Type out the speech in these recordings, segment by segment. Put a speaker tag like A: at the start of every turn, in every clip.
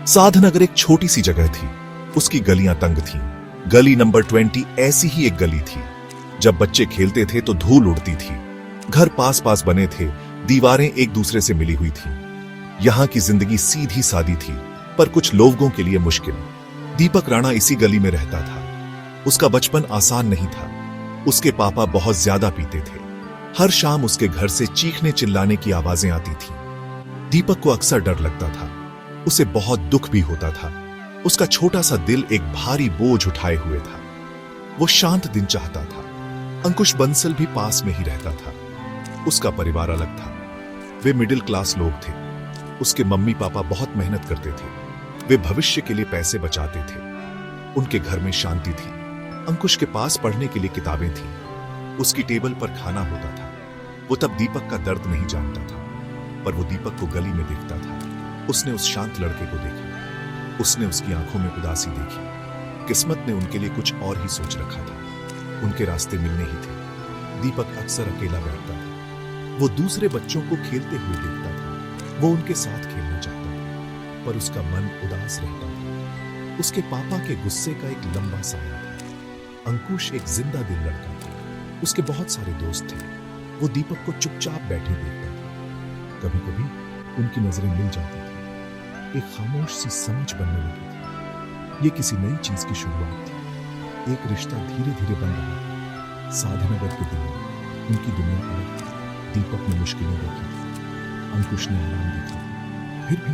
A: साधनगर एक छोटी सी जगह थी। उसकी गलियां तंग थीं। गली नंबर 20 ऐसी ही एक गली थी। जब बच्चे खेलते थे तो धूल उड़ती थी। घर पास पास बने थे, दीवारें एक दूसरे से मिली हुई थीं। यहां की जिंदगी सीधी सादी थी, पर कुछ लोगों के लिए मुश्किल। दीपक राणा इसी गली में रहता था। उसका बचपन आसान नहीं था। उसके पापा बहुत ज्यादा पीते थे। हर शाम उसके घर से चीखने चिल्लाने की आवाजें आती थीं। दीपक को अक्सर डर लगता था। उसे बहुत दुख भी होता था। उसका छोटा सा दिल एक भारी बोझ उठाए हुए था। वो शांत दिन चाहता था। अंकुश बंसल भी पास में ही रहता था। उसका परिवार अलग था। वे मिडिल क्लास लोग थे। उसके मम्मी पापा बहुत मेहनत करते थे। वे भविष्य के लिए पैसे बचाते थे। उनके घर में शांति थी। अंकुश के पास पढ़ने के लिए किताबें थीं। उसकी टेबल पर खाना होता था। वो तब दीपक का दर्द नहीं जानता था, पर वो दीपक को गली में देखता था। उसने उस शांत लड़के को देखा। उसने उसकी आंखों में उदासी देखी। किस्मत ने उनके लिए कुछ और ही सोच रखा था। उनके रास्ते मिलने ही थे। दीपक अक्सर अकेला बैठता था। वो दूसरे बच्चों को खेलते हुए देखता था। वो उनके साथ खेलना चाहता था, पर उसका मन उदास रहता था। उसके पापा के गुस्से का एक लंबा साया था। अंकुश एक जिंदा दिल लड़का था। उसके बहुत सारे दोस्त थे। वो दीपक को चुपचाप बैठे देखता था। कभी कभी उनकी नजरें मिल जाती थी। एक खामोश सी समझ बनने लगी थी। ये किसी नई चीज की शुरुआत थी। एक रिश्ता धीरे धीरे बन रहा था। साधनगर के दिन में उनकी दुनिया अलग थी। दीपक ने मुश्किलें देखी थी। अंकुश ने आराम देखा था। फिर भी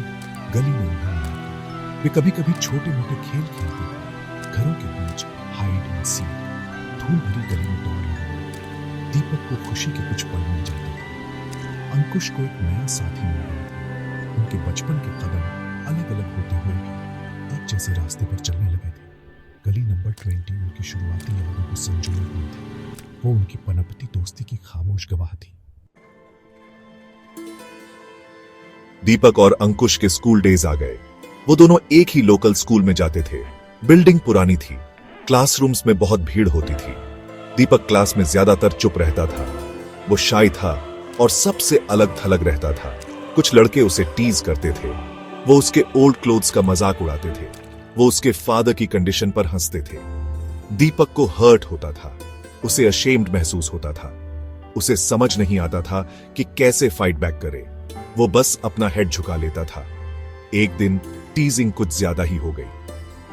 A: गली में उन्हें मिला। वे कभी कभी छोटे मोटे खेल खेलते थे। घरों के बीच हाइड एंड सीक। धूल भरी गली में दौड़ रहे। दीपक को खुशी के कुछ पल मिल जाते थे। अंकुश को एक नया साथी मिल गया था। उनके बचपन के कदम अलग अलग होते हुए भी एक जैसे रास्ते पर चलने लगे थे। गली नंबर 20 उनकी शुरुआती यादों को संजोए हुए थे। वो उनकी पनपती दोस्ती की खामोश गवाह थी। दीपक और अंकुश के स्कूल डेज आ गए। वो दोनों एक ही लोकल स्कूल में जाते थे। बिल्डिंग पुरानी थी। क्लासरूम्स में बहुत भीड़ होती थी। दीपक क्लास में ज्यादातर चुप रहता था। वो शाय था और सबसे अलग थलग रहता था। कुछ लड़के उसे टीज करते थे। वो उसके ओल्ड क्लोथ्स का मजाक उड़ाते थे। वो उसके फादर की कंडीशन पर हंसते थे। दीपक को हर्ट होता था। उसे अशेम्ड महसूस होता था। उसे समझ नहीं आता था कि कैसे फाइट बैक करे। वो बस अपना हेड झुका लेता था। एक दिन टीजिंग कुछ ज्यादा ही हो गई।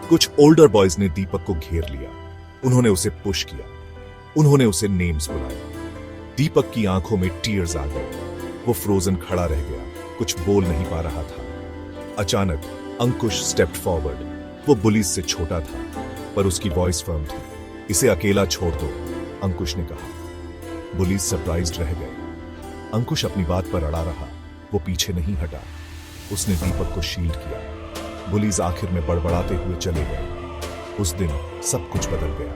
A: कुछ ओल्डर बॉयज ने दीपक को घेर लिया। उन्होंने उसे पुश किया। उन्होंने उसे नेम्स बुलाए। दीपक की आंखों में टीयर्स आ गए। वो फ्रोजन खड़ा रह गया। कुछ बोल नहीं पा रहा था। अचानक अंकुश स्टेप्ड फॉरवर्ड। वो बुलीज से छोटा था, पर उसकी वॉइस फर्म थी। इसे अकेला छोड़ दो, अंकुश ने कहा। बुलीज सरप्राइज्ड रह गए। अंकुश अपनी बात पर अड़ा रहा। वो पीछे नहीं हटा। उसने दीपक को शील्ड किया। बुलीज आखिर में बड़बड़ाते हुए चले गए। उस दिन सब कुछ बदल गया।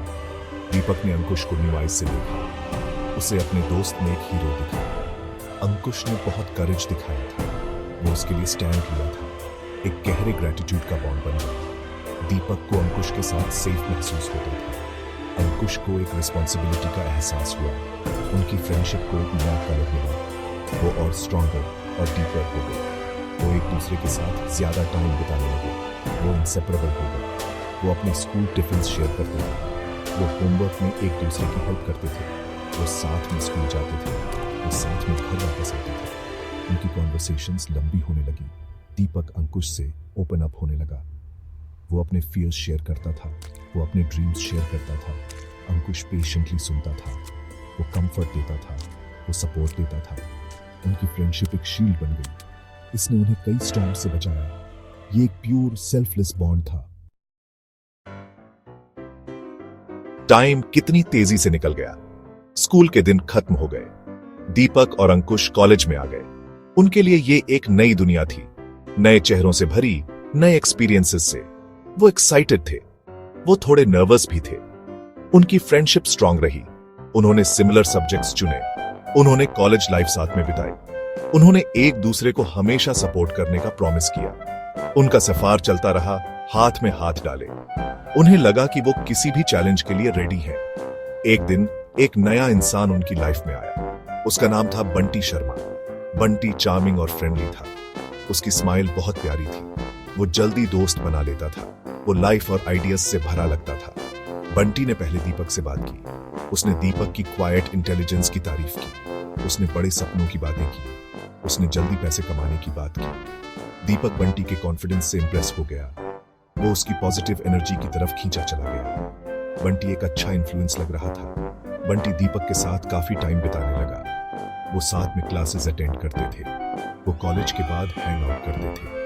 A: दीपक ने अंकुश को न्यू आइज से देखा। उसे अपने दोस्त में एक हीरो दिखा। अंकुश ने बहुत करेज दिखाया था। वो उसके लिए स्टैंड लिया था। एक गहरे ग्रेटिट्यूड का बॉन्ड बन गया। दीपक को अंकुश के साथ सेफ महसूस होता था। अंकुश को एक रिस्पॉन्सिबिलिटी का एहसास हुआ। उनकी फ्रेंडशिप को एक नया कलर मिला। वो और स्ट्रॉन्गर और डीपर हो गए। वो एक दूसरे के साथ ज्यादा टाइम बिताने लगे। वो इंसेपरेबल हो गए। वो अपने स्कूल टिफिन शेयर करते थे। वो होमवर्क में एक दूसरे की हेल्प करते थे। वो साथ में स्कूल जाते थे। वो साथ में घर वापस आते थे। उनकी कॉन्वर्सेशंस लंबी होने लगी। दीपक अंकुश से ओपन अप होने लगा। वो अपने फियर्स शेयर करता था। वो अपने ड्रीम्स शेयर करता था। अंकुश पेशेंटली सुनता था। वो कंफर्ट देता था। वो सपोर्ट देता था। उनकी फ्रेंडशिप एक शील्ड बन गई। इसने उन्हें कई स्टॉर्म से बचाया। ये एक प्योर सेल्फलेस बॉन्ड था। टाइम कितनी तेजी से निकल गया। स्कूल के दिन खत्म हो गए। दीपक और अंकुश कॉलेज में आ गए। उनके लिए ये एक नई दुनिया थी। नए चेहरों से भरी, नए एक्सपीरियंसेस से। वो एक्साइटेड थे। वो थोड़े नर्वस भी थे। उनकी फ्रेंडशिप स्ट्रांग रही। उन्होंने सिमिलर सब्जेक्ट्स चुने। उन्होंने कॉलेज लाइफ साथ में बिताई। उन्होंने एक दूसरे को हमेशा सपोर्ट करने का प्रॉमिस किया। उनका सफर चलता रहा, हाथ में हाथ डाले। उन्हें लगा कि वो किसी भी चैलेंज के लिए रेडी हैं। एक दिन एक नया इंसान उनकी लाइफ में आया। उसका नाम था बंटी शर्मा। बंटी चार्मिंग और फ्रेंडली था। उसकी स्माइल बहुत प्यारी थी। वो जल्दी दोस्त बना लेता था। वो लाइफ और आइडियाज से भरा लगता था। बंटी ने पहले दीपक से बात की। उसने दीपक की क्वाइट इंटेलिजेंस की तारीफ की। उसने बड़े सपनों की बातें की। उसने जल्दी पैसे कमाने की बात की। दीपक बंटी के कॉन्फिडेंस से इंप्रेस हो गया। वो उसकी पॉजिटिव एनर्जी की तरफ खींचा चला गया। बंटी एक अच्छा इन्फ्लुएंस लग रहा था। बंटी दीपक के साथ काफी टाइम बिताने लगा। वो साथ में क्लासेस अटेंड करते थे। वो कॉलेज के बाद हैंग आउट करते थे।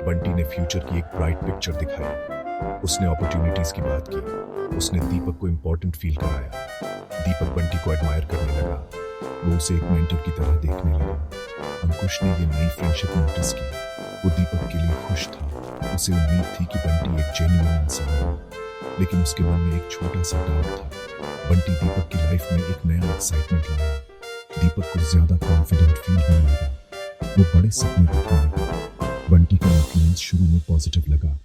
A: बंटी ने फ्यूचर की एक ब्राइट पिक्चर दिखाई। उसने अपॉर्चुनिटीज की बात की। उसने दीपक को इंपॉर्टेंट फील कराया। दीपक बंटी को एडमायर करने लगा। वो उसे एक मेंटर की तरह देखने लगा। अंकुश ने ये नई फ्रेंडशिप नोटिस की। वो दीपक के लिए खुश था। उसे उम्मीद थी कि बंटी एक जेन्युइन इंसान हो, लेकिन उसके मन में एक छोटा सा डाउट था। बंटी दीपक की लाइफ में एक नया एक्साइटमेंट लाया। दीपक को ज्यादा कॉन्फिडेंट फील होने लगा। वो बड़े सपने देखने लगा। बंटी का इन्फ्लुएंस शुरू में पॉजिटिव लगा।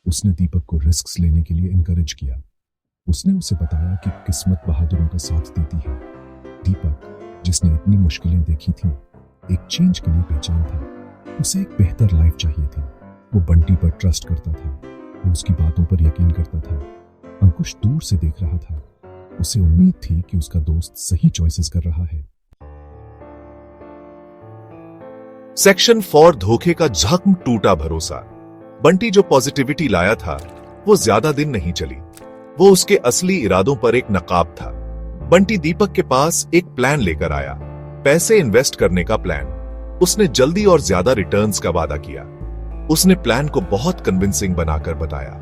A: उसने दीपक को रिस्क्स लेने के लिए इनकरेज किया। उसने उसे बताया कि किस्मत बहादुरों का साथ देती है। दीपक, जिसने इतनी मुश्किलें देखी थी, एक चेंज के लिए बेचैन था। उसे एक बेहतर लाइफ चाहिए थी। वो बंटी पर ट्रस्ट करता था। वो उसकी बातों पर यकीन करता था। अंकुश दूर से देख रहा था। उसे उम्मीद थी कि उसका दोस्त सही चॉइसेस कर रहा है। सेक्शन 4 धोखे का जख्म टूटा भरोसा। बंटी जो पॉजिटिविटी लाया था वो ज्यादा दिन नहीं चली। वो उसके असली इरादों पर एक नकाब था। बंटी दीपक के पास एक प्लान लेकर आया। पैसे इन्वेस्ट करने का प्लान। उसने जल्दी और ज्यादा रिटर्न्स का वादा किया। उसने प्लान को बहुत कन्विंसिंग बनाकर बताया।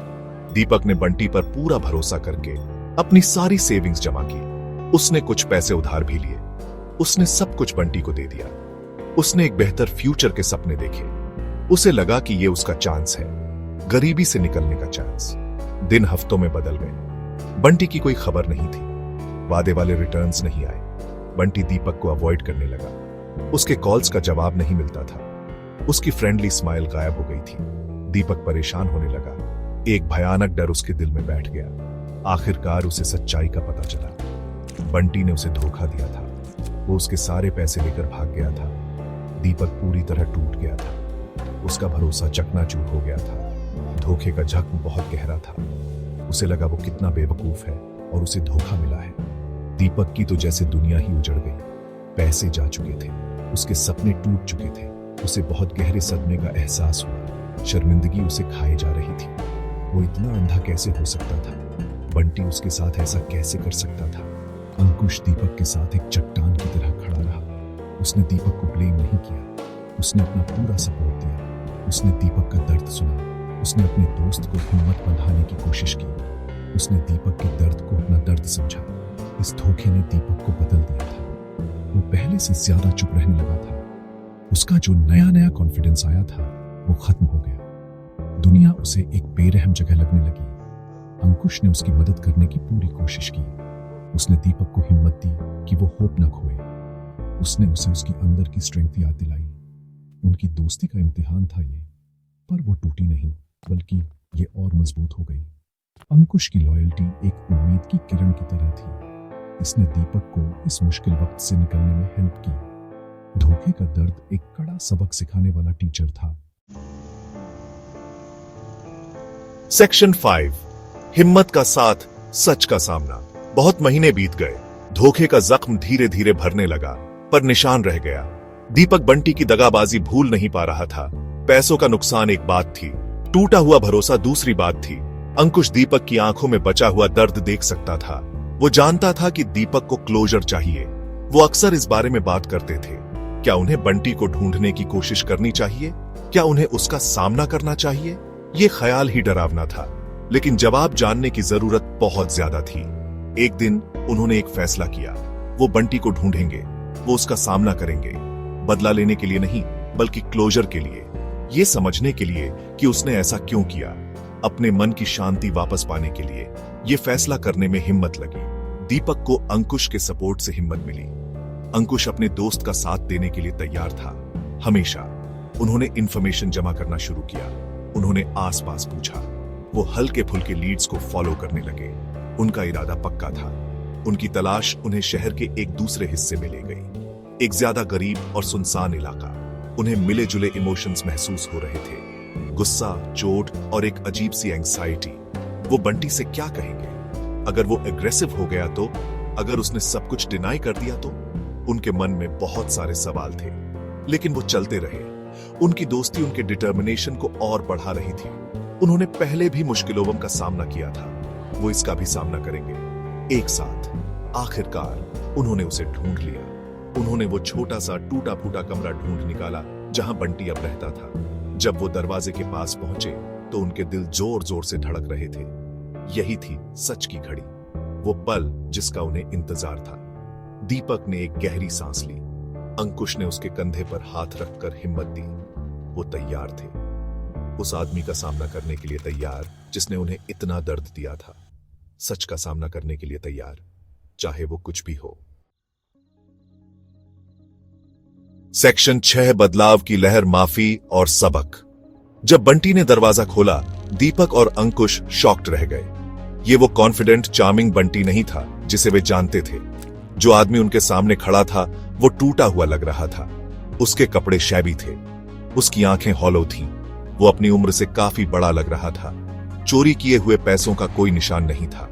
A: दीपक ने बंटी पर पूरा भरोसा करके अपनी सारी सेविंग्स जमा की। उसने कुछ पैसे उधार भी लिए। उसने सब कुछ बंटी को दे दिया। उसने एक बेहतर फ्यूचर के सपने देखे। उसे लगा कि ये उसका चांस है, गरीबी से निकलने का चांस। दिन हफ्तों में बदल गए। बंटी की कोई खबर नहीं थी। वादे वाले रिटर्न्स नहीं आए। बंटी दीपक को अवॉइड करने लगा। उसके कॉल्स का जवाब नहीं मिलता था। उसकी फ्रेंडली स्माइल गायब हो गई थी। दीपक परेशान होने लगा। एक भयानक डर उसके दिल में बैठ गया। आखिरकार उसे सच्चाई का पता चला। बंटी ने उसे धोखा दिया था। वो उसके सारे पैसे लेकर भाग गया था। दीपक पूरी तरह टूट गया था। उसका भरोसा चकनाचूर हो गया था। धोखे का जख्म बहुत गहरा था। उसे लगा वो कितना बेवकूफ है और उसे धोखा मिला है। दीपक की तो जैसे दुनिया ही उजड़ गई। पैसे जा चुके थे। उसके सपने टूट चुके थे। उसे बहुत गहरे सदमे का एहसास हुआ। शर्मिंदगी उसे खाए जा रही थी। वो इतना अंधा कैसे हो सकता था? बंटी उसके साथ ऐसा कैसे कर सकता था? अंकुश दीपक के साथ एक चट्टान की तरह खड़ा रहा। उसने दीपक को ब्लेम नहीं किया। उसने अपना पूरा सपोर्ट दिया। उसने दीपक का दर्द सुना। उसने अपने दोस्त को हिम्मत बंधाने की कोशिश की। उसने दीपक के दर्द को अपना दर्द समझा। इस धोखे ने दीपक को बदल दिया था। वो पहले से ज्यादा चुप रहने लगा था। उसका जो नया नया कॉन्फिडेंस आया था वो खत्म हो गया। दुनिया उसे एक बेरहम जगह लगने लगी। अंकुश ने उसकी मदद करने की पूरी कोशिश की। उसने दीपक को हिम्मत दी कि वो होप न खोए। उसने उसे उसकी अंदर की स्ट्रेंथ याद दिलाई। उनकी दोस्ती का इम्तिहान था ये, पर वो टूटी नहीं, बल्कि ये और मजबूत हो गई। अंकुश की लॉयल्टी एक उम्मीद की किरण की तरह थी। इसने दीपक को इस मुश्किल वक्त से निकलने में हेल्प की। धोखे का दर्द एक कड़ा सबक सिखाने वाला टीचर था। सेक्शन 5 हिम्मत का साथ, सच का सामना। बहुत महीने बीत गए। धोखे का जख्म धीरे धीरे भरने लगा, पर निशान रह गया। दीपक बंटी की दगाबाजी भूल नहीं पा रहा था। पैसों का नुकसान एक बात थी, टूटा हुआ भरोसा दूसरी बात थी। अंकुश दीपक की आंखों में बचा हुआ दर्द देख सकता था। वो जानता था कि दीपक को क्लोजर चाहिए। वो अक्सर इस बारे में बात करते थे। क्या उन्हें बंटी को ढूंढने की कोशिश करनी चाहिए? क्या उन्हें उसका सामना करना चाहिए? ये ख्याल ही डरावना था, लेकिन जवाब जानने की जरूरत बहुत ज्यादा थी। एक दिन उन्होंने एक फैसला किया। वो बंटी को ढूंढेंगे। वो उसका सामना करेंगे, बदला लेने के लिए नहीं, बल्कि क्लोजर के लिए। ये समझने के लिए कि उसने ऐसा क्यों किया, अपने मन की शांति वापस पाने के लिए। ये फैसला करने में हिम्मत लगी। दीपक को अंकुश के सपोर्ट से हिम्मत मिली। अंकुश अपने दोस्त का साथ देने के लिए तैयार था, हमेशा। उन्होंने इंफॉर्मेशन जमा करना शुरू किया। उन्होंने आसपास पूछा। वो हल्के फुल्के लीड्स को फॉलो करने लगे। उनका इरादा पक्का था। उनकी तलाश उन्हें शहर के एक दूसरे हिस्से में ले गई। एक ज्यादा गरीब और सुनसान इलाका। उन्हें मिले जुले इमोशंस महसूस हो रहे थे। गुस्सा, चोट और एक अजीब सी एंग्जाइटी। वो बंटी से क्या कहेंगे? अगर वो एग्रेसिव हो गया तो? अगर उसने सब कुछ डिनाई कर दिया तो? उनके मन में बहुत सारे सवाल थे, लेकिन वो चलते रहे। उनकी दोस्ती उनके डिटर्मिनेशन को और बढ़ा रही थी। उन्होंने पहले भी मुश्किलों का सामना किया था, वो इसका भी सामना करेंगे एक साथ। आखिरकार उन्होंने उसे ढूंढ लिया। उन्होंने वो छोटा सा टूटा फूटा कमरा ढूंढ निकाला जहां बंटी अब रहता था। जब वो दरवाजे के पास पहुंचे तो उनके दिल जोर जोर से धड़क रहे थे। यही थी सच की घड़ी, वो पल जिसका उन्हें इंतजार था। दीपक ने एक गहरी सांस ली। अंकुश ने उसके कंधे पर हाथ रखकर हिम्मत दी। वो तैयार थे, उस आदमी का सामना करने के लिए तैयार जिसने उन्हें इतना दर्द दिया था। सच का सामना करने के लिए तैयार, चाहे वो कुछ भी हो। सेक्शन 6, बदलाव की लहर, माफी और सबक। जब बंटी ने दरवाजा खोला, दीपक और अंकुश शॉक्ड रह गए। ये वो कॉन्फिडेंट, चार्मिंग बंटी नहीं था जिसे वे जानते थे। जो आदमी उनके सामने खड़ा था वो टूटा हुआ लग रहा था। उसके कपड़े शैबी थे, उसकी आंखें हॉलो थीं। वो अपनी उम्र से काफी बड़ा लग रहा था। चोरी किए हुए पैसों का कोई निशान नहीं था,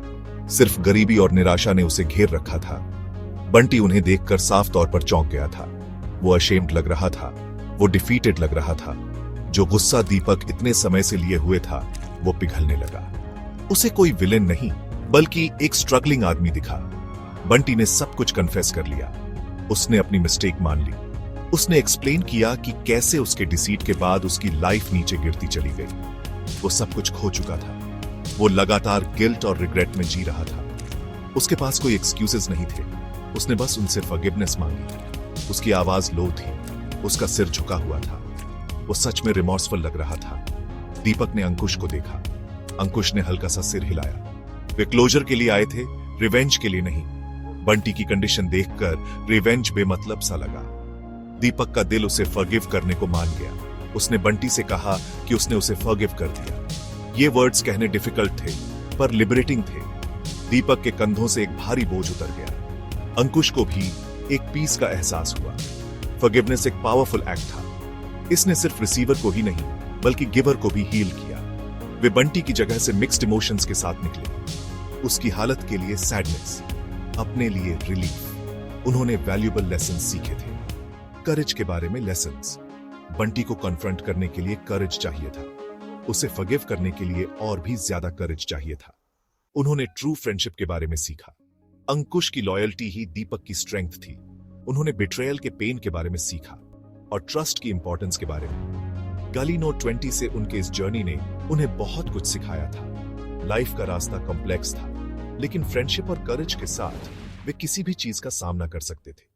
A: सिर्फ गरीबी और निराशा ने उसे घेर रखा था। बंटी उन्हें देखकर साफ तौर पर चौंक गया था। वो अशेम्ड लग रहा था, वो डिफीटेड लग रहा था। जो गुस्सा दीपक इतने समय से लिए हुए था वो पिघलने लगा। उसे कोई विलेन नहीं बल्कि एक स्ट्रगलिंग आदमी दिखा। बंटी ने सब कुछ कन्फेस कर लिया। उसने अपनी मिस्टेक मान ली। उसने एक्सप्लेन किया कि कैसे उसके डिसीट के बाद उसकी लाइफ नीचे गिरती चली गई। वो सब कुछ खो चुका था। वो लगातार गिल्ट और रिग्रेट में जी रहा था। उसके पास कोई एक्सक्यूजेस नहीं थे। उसने बस उनसे फॉरगिवनेस मांगी। उसकी आवाज लो थी, उसका सिर झुका हुआ था। वो सच में रिमोर्सफुल लग रहा था। दीपक ने अंकुश को देखा। अंकुश ने हल्का सा सिर हिलाया। वे क्लोजर के लिए आए थे, रिवेंज के लिए नहीं। बंटी की कंडीशन देखकर रिवेंज बेमतलब सा लगा। दीपक का दिल उसे फॉरगिव करने को मान गया। उसने बंटी से कहा कि उसने उसे फॉरगिव कर दिया। ये वर्ड्स कहने डिफिकल्ट थे पर लिबरेटिंग थे। दीपक के कंधों से एक भारी बोझ उतर गया। अंकुश को भी एक पीस का एहसास हुआ। फॉरगिवनेस एक पावरफुल एक्ट था। इसने सिर्फ रिसीवर को ही नहीं बल्कि गिवर को भी हील किया। वे बंटी की जगह से मिक्स्ड इमोशंस के साथ निकले। उसकी हालत के लिए सैडनेस, अपने लिए रिलीफ। उन्होंने वैल्यूएबल लेसन सीखे थे। करेज के बारे में लेसन्स। बंटी को कन्फ्रंट करने के लिए करेज चाहिए था। उसे फॉरगिव करने के लिए और भी ज्यादा करेज चाहिए था। उन्होंने ट्रू फ्रेंडशिप के बारे में सीखा। अंकुश की लॉयल्टी ही दीपक की स्ट्रेंथ थी। उन्होंने बिट्रेयल के पेन के बारे में सीखा और ट्रस्ट की इंपॉर्टेंस के बारे में। गली नंबर 20 से उनके इस जर्नी ने उन्हें बहुत कुछ सिखाया था। लाइफ का रास्ता कॉम्प्लेक्स था, लेकिन फ्रेंडशिप और करेज के साथ वे किसी भी चीज का सामना कर सकते थे।